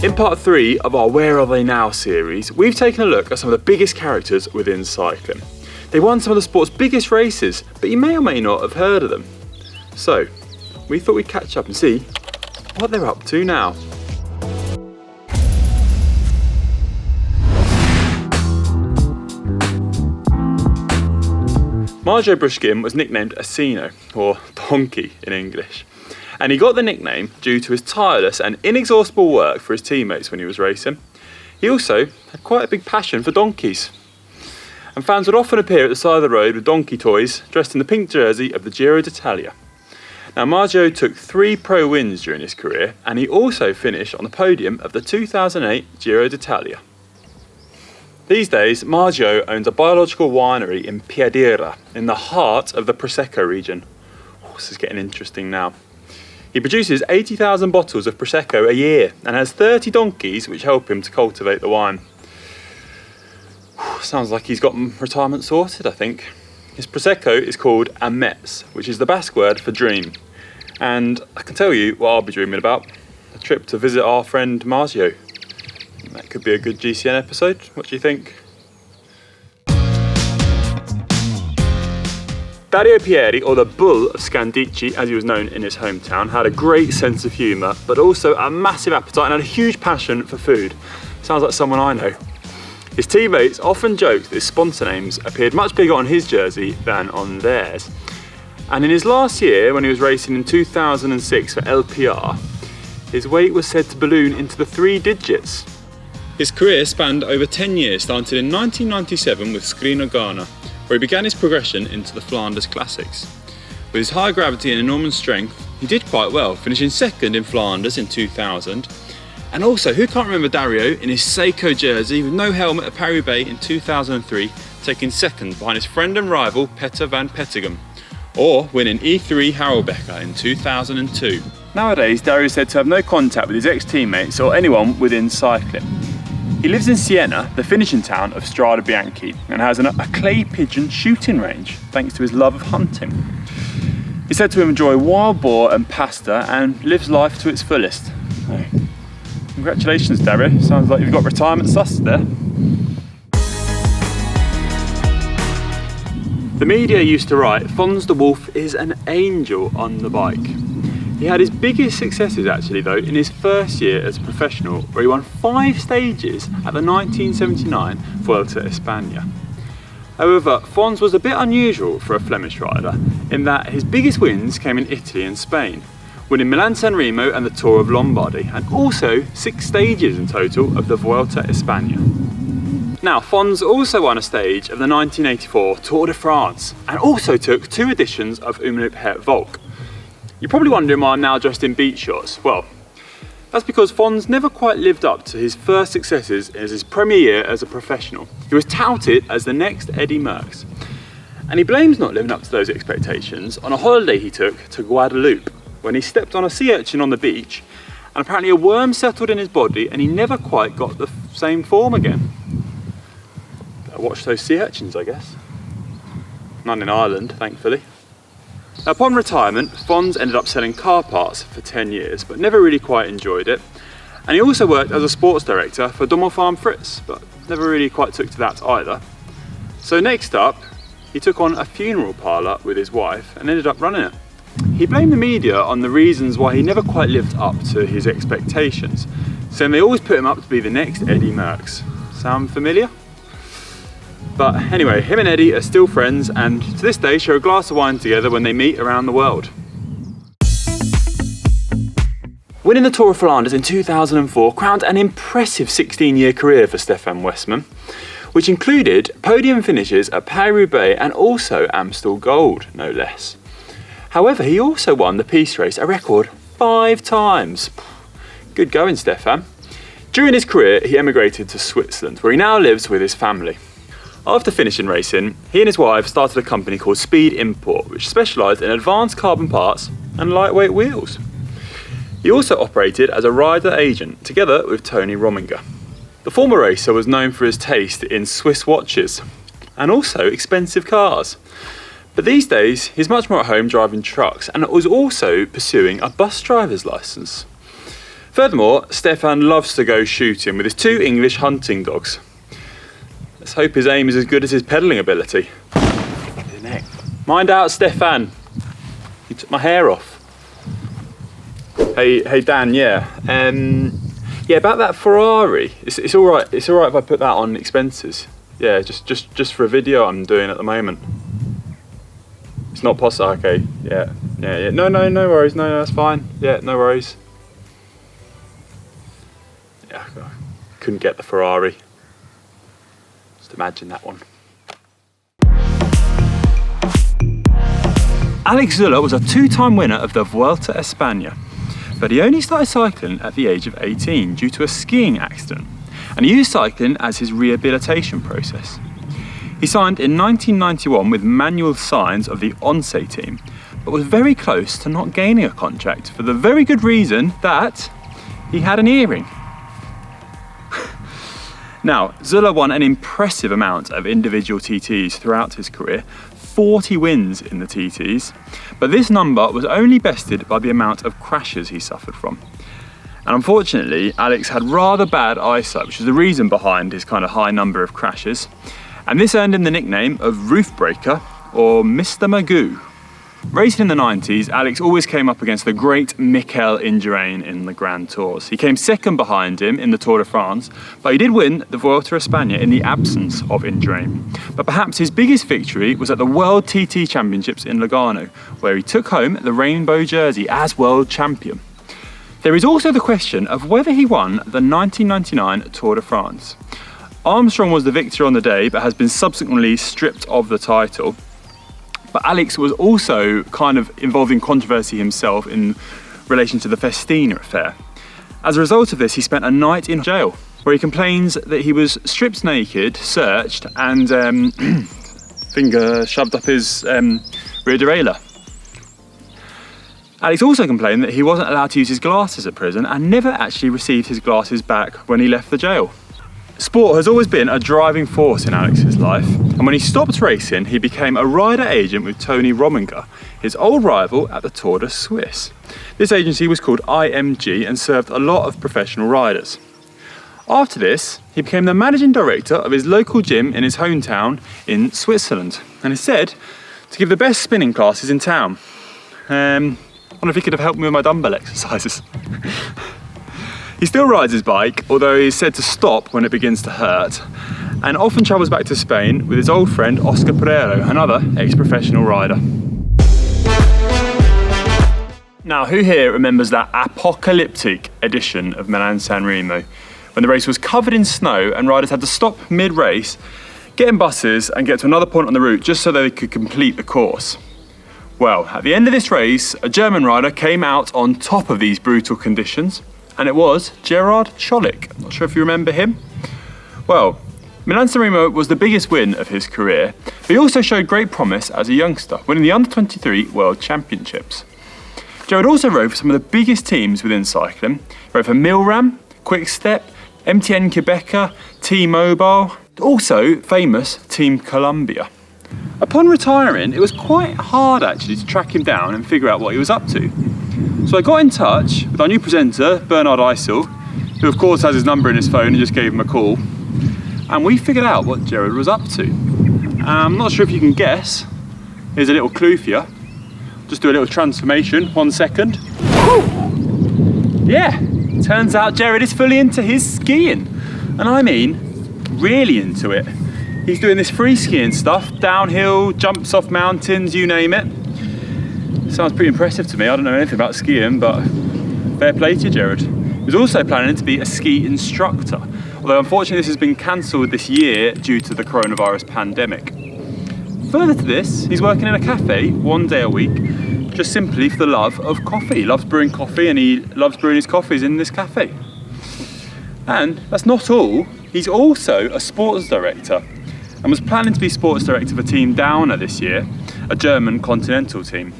In part 3 of our Where Are They Now series, we've taken a look at some of the biggest characters within cycling. They won some of the sport's biggest races, but you may or may not have heard of them. So, we thought we'd catch up and see what they're up to now. Marzio Bruseghin was nicknamed Asino, or Donkey in English. And he got the nickname due to his tireless and inexhaustible work for his teammates when he was racing. He also had quite a big passion for donkeys. And fans would often appear at the side of the road with donkey toys, dressed in the pink jersey of the Giro d'Italia. Now Marzio took 3 pro wins during his career, and he also finished on the podium of the 2008 Giro d'Italia. These days, Marzio owns a biological winery in Pieri, in the heart of the Prosecco region. Oh, this is getting interesting now. He produces 80,000 bottles of Prosecco a year and has 30 donkeys which help him to cultivate the wine. Sounds like he's got retirement sorted, I think. His Prosecco is called Amets, which is the Basque word for dream. And I can tell you what I'll be dreaming about: a trip to visit our friend Marzio. That could be a good GCN episode. What do you think? Dario Pieri, or the Bull of Scandicci, as he was known in his hometown, had a great sense of humour, but also a massive appetite and had a huge passion for food. Sounds like someone I know. His teammates often joked that his sponsor names appeared much bigger on his jersey than on theirs. And in his last year, when he was racing in 2006 for LPR, his weight was said to balloon into the 3 digits. His career spanned over 10 years, starting in 1997 with Scrino Ghana, where he began his progression into the Flanders Classics. With his high gravity and enormous strength, he did quite well, finishing second in Flanders in 2000. And also, who can't remember Dario in his Seiko jersey with no helmet at Paris-Roubaix in 2003, taking second behind his friend and rival Peter van Petegem, or winning E3 Harelbeke in 2002. Nowadays, Dario is said to have no contact with his ex-teammates or anyone within cycling. He lives in Siena, the finishing town of Strada Bianchi, and has a clay pigeon shooting range, thanks to his love of hunting. He's said to enjoy wild boar and pasta and lives life to its fullest. So, congratulations, Dario. Sounds like you've got retirement sussed there. The media used to write, "Fons the Wolf is an angel on the bike." He had his biggest successes actually though in his first year as a professional, where he won 5 stages at the 1979 Vuelta a España. However, Fons was a bit unusual for a Flemish rider in that his biggest wins came in Italy and Spain, winning Milan-San Remo and the Tour of Lombardy, and also 6 stages in total of the Vuelta a España. Now, Fons also won a stage of the 1984 Tour de France and also took 2 editions of Omloop Het Volk. You're probably wondering why I'm now dressed in beach shorts. Well, that's because Fons never quite lived up to his first successes as his premier year as a professional. He was touted as the next Eddy Merckx. And he blames not living up to those expectations on a holiday he took to Guadeloupe, when he stepped on a sea urchin on the beach, and apparently a worm settled in his body and he never quite got the same form again. Better watch those sea urchins, I guess. None in Ireland, thankfully. Upon retirement, Fons ended up selling car parts for 10 years, but never really quite enjoyed it. And he also worked as a sports director for Dommel Farm Fritz, but never really quite took to that either. So next up, he took on a funeral parlour with his wife and ended up running it. He blamed the media on the reasons why he never quite lived up to his expectations, saying they always put him up to be the next Eddy Merckx. Sound familiar? But anyway, him and Eddy are still friends and to this day share a glass of wine together when they meet around the world. Winning the Tour of Flanders in 2004 crowned an impressive 16-year career for Steffen Wesemann, which included podium finishes at Paris-Roubaix and also Amstel Gold, no less. However, he also won the Peace Race a record 5 times. Good going, Steffen. During his career, he emigrated to Switzerland, where he now lives with his family. After finishing racing, he and his wife started a company called Speed Import, which specialised in advanced carbon parts and lightweight wheels. He also operated as a rider agent, together with Tony Rominger. The former racer was known for his taste in Swiss watches, and also expensive cars. But these days, he's much more at home driving trucks, and was also pursuing a bus driver's licence. Furthermore, Steffen loves to go shooting with his 2 English hunting dogs. Let's hope his aim is as good as his pedalling ability. His neck. Mind out, Steffen. You took my hair off. Hey Dan, yeah. Yeah, about that Ferrari. It's all right. It's all right if I put that on expenses. Yeah, just for a video I'm doing at the moment. It's not possible. Okay. Yeah. No worries. No, that's fine. Yeah, no worries. Yeah, I couldn't get the Ferrari. Just imagine that one. Alex Zülle was a 2-time winner of the Vuelta a España, but he only started cycling at the age of 18 due to a skiing accident, and he used cycling as his rehabilitation process. He signed in 1991 with Manuel Sainz of the Once team, but was very close to not gaining a contract for the very good reason that he had an earring. Now, Zülle won an impressive amount of individual TTs throughout his career, 40 wins in the TTs, but this number was only bested by the amount of crashes he suffered from. And unfortunately, Alex had rather bad eyesight, which is the reason behind his kind of high number of crashes, and this earned him the nickname of Roof Breaker or Mr. Magoo. Racing in the 90s, Alex always came up against the great Mikel Indurain in the Grand Tours. He came second behind him in the Tour de France, but he did win the Vuelta a España in the absence of Indurain. But perhaps his biggest victory was at the World TT Championships in Lugano, where he took home the rainbow jersey as world champion. There is also the question of whether he won the 1999 Tour de France. Armstrong was the victor on the day, but has been subsequently stripped of the title. But Alex was also kind of involved in controversy himself in relation to the Festina affair. As a result of this, he spent a night in jail, where he complains that he was stripped naked, searched, and finger shoved up his rear derailleur. Alex also complained that he wasn't allowed to use his glasses at prison and never actually received his glasses back when he left the jail. Sport has always been a driving force in Alex's life, and when he stopped racing, he became a rider agent with Tony Rominger, his old rival at the Tour de Suisse. This agency was called IMG and served a lot of professional riders. After this, he became the managing director of his local gym in his hometown in Switzerland, and is said to give the best spinning classes in town. I wonder if he could have helped me with my dumbbell exercises. He still rides his bike, although he's said to stop when it begins to hurt, and often travels back to Spain with his old friend Oscar Pereiro, another ex-professional rider. Now, who here remembers that apocalyptic edition of Milan-San Remo, when the race was covered in snow and riders had to stop mid-race, get in buses and get to another point on the route just so they could complete the course? Well, at the end of this race, a German rider came out on top of these brutal conditions, and it was Gerald Ciolek. Not sure if you remember him. Well, Milan-San Remo was the biggest win of his career, but he also showed great promise as a youngster, winning the Under-23 World Championships. Gerald also rode for some of the biggest teams within cycling. He rode for Milram, Quick-Step, MTN Quebecer, T-Mobile, also famous Team Columbia. Upon retiring, it was quite hard actually to track him down and figure out what he was up to. So I got in touch with our new presenter, Bernard Eisel, who of course has his number in his phone and just gave him a call. And we figured out what Gerald was up to. I'm not sure if you can guess. Here's a little clue for you. Just do a little transformation, 1 second. Woo! Yeah, turns out Gerald is fully into his skiing. And I mean, really into it. He's doing this free skiing stuff, downhill, jumps off mountains, you name it. Sounds pretty impressive to me. I don't know anything about skiing, but fair play to you, Gerald. He was also planning to be a ski instructor, although unfortunately this has been cancelled this year due to the coronavirus pandemic. Further to this, he's working in a cafe 1 day a week, just simply for the love of coffee. He loves brewing coffee and he loves brewing his coffees in this cafe. And that's not all, he's also a sports director and was planning to be sports director for Team Downer this year, a German continental team.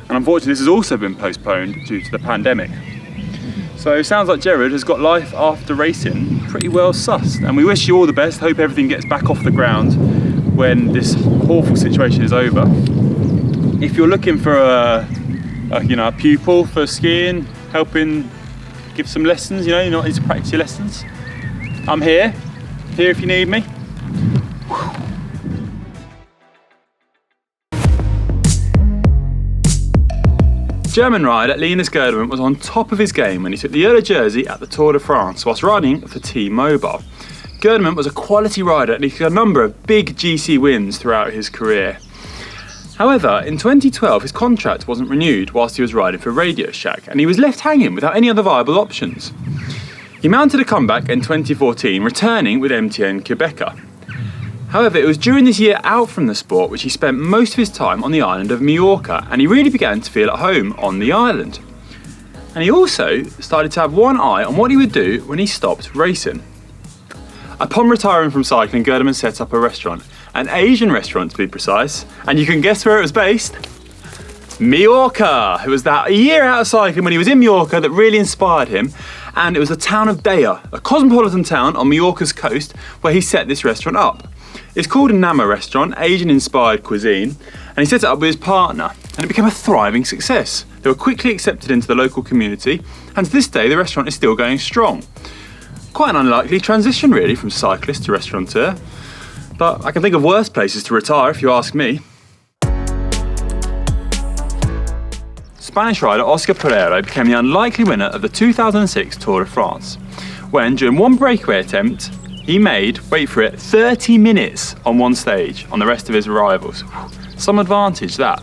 And unfortunately this has also been postponed due to the pandemic. So it sounds like Gerald has got life after racing pretty well sussed, and we wish you all the best. Hope everything gets back off the ground when this awful situation is over. If you're looking for a pupil for skiing, helping give some lessons, you know, you not need to practice your lessons. I'm here if you need me. German rider Linus Gerdemann was on top of his game when he took the yellow jersey at the Tour de France whilst riding for T-Mobile. Gerdemann was a quality rider and he got a number of big GC wins throughout his career. However, in 2012 his contract wasn't renewed whilst he was riding for Radio Shack and he was left hanging without any other viable options. He mounted a comeback in 2014, returning with MTN Quebecer. However, it was during this year out from the sport which he spent most of his time on the island of Majorca, and he really began to feel at home on the island. And he also started to have one eye on what he would do when he stopped racing. Upon retiring from cycling, Gerdemann set up a restaurant, an Asian restaurant to be precise, and you can guess where it was based? Majorca! It was that year out of cycling when he was in Majorca that really inspired him, and it was the town of Dario, a cosmopolitan town on Majorca's coast, where he set this restaurant up. It's called a Nama restaurant, Asian-inspired cuisine, and he set it up with his partner, and it became a thriving success. They were quickly accepted into the local community, and to this day the restaurant is still going strong. Quite an unlikely transition really from cyclist to restaurateur, but I can think of worse places to retire if you ask me. Spanish rider Oscar Pereiro became the unlikely winner of the 2006 Tour de France, when during one breakaway attempt he made, wait for it, 30 minutes on one stage on the rest of his rivals. Some advantage that.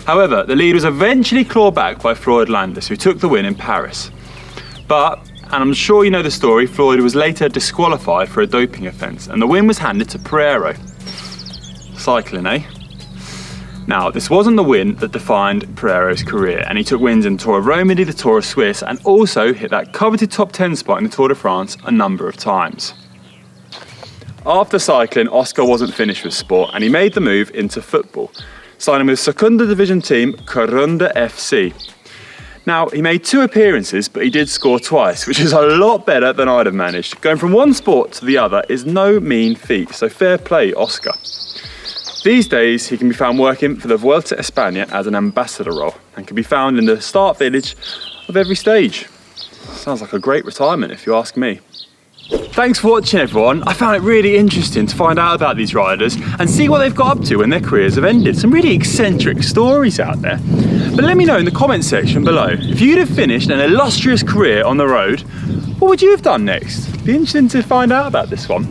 However, the lead was eventually clawed back by Floyd Landis, who took the win in Paris. But, and I'm sure you know the story, Floyd was later disqualified for a doping offence, and the win was handed to Pereiro. Cycling, eh? Now, this wasn't the win that defined Pereiro's career, and he took wins in Tour of Romandy, the Tour of Swiss, and also hit that coveted top 10 spot in the Tour de France a number of times. After cycling, Oscar wasn't finished with sport and he made the move into football, signing with Secunda Division team Corunda FC. Now, he made 2 appearances, but he did score twice, which is a lot better than I'd have managed. Going from one sport to the other is no mean feat, so fair play, Oscar. These days, he can be found working for the Vuelta España as an ambassador role and can be found in the start village of every stage. Sounds like a great retirement if you ask me. Thanks for watching everyone. I found it really interesting to find out about these riders and see what they've got up to when their careers have ended. Some really eccentric stories out there. But let me know in the comments section below, if you'd have finished an illustrious career on the road, what would you have done next? Be interesting to find out about this one.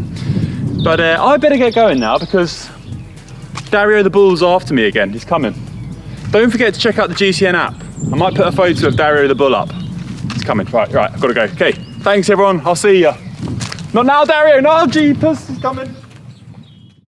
But I better get going now because Dario the Bull's after me again. He's coming. Don't forget to check out the GCN app. I might put a photo of Dario the Bull up. He's coming. Right, I've got to go. Okay, thanks everyone. I'll see ya. Not now, Dario, no, jeepers, he's coming.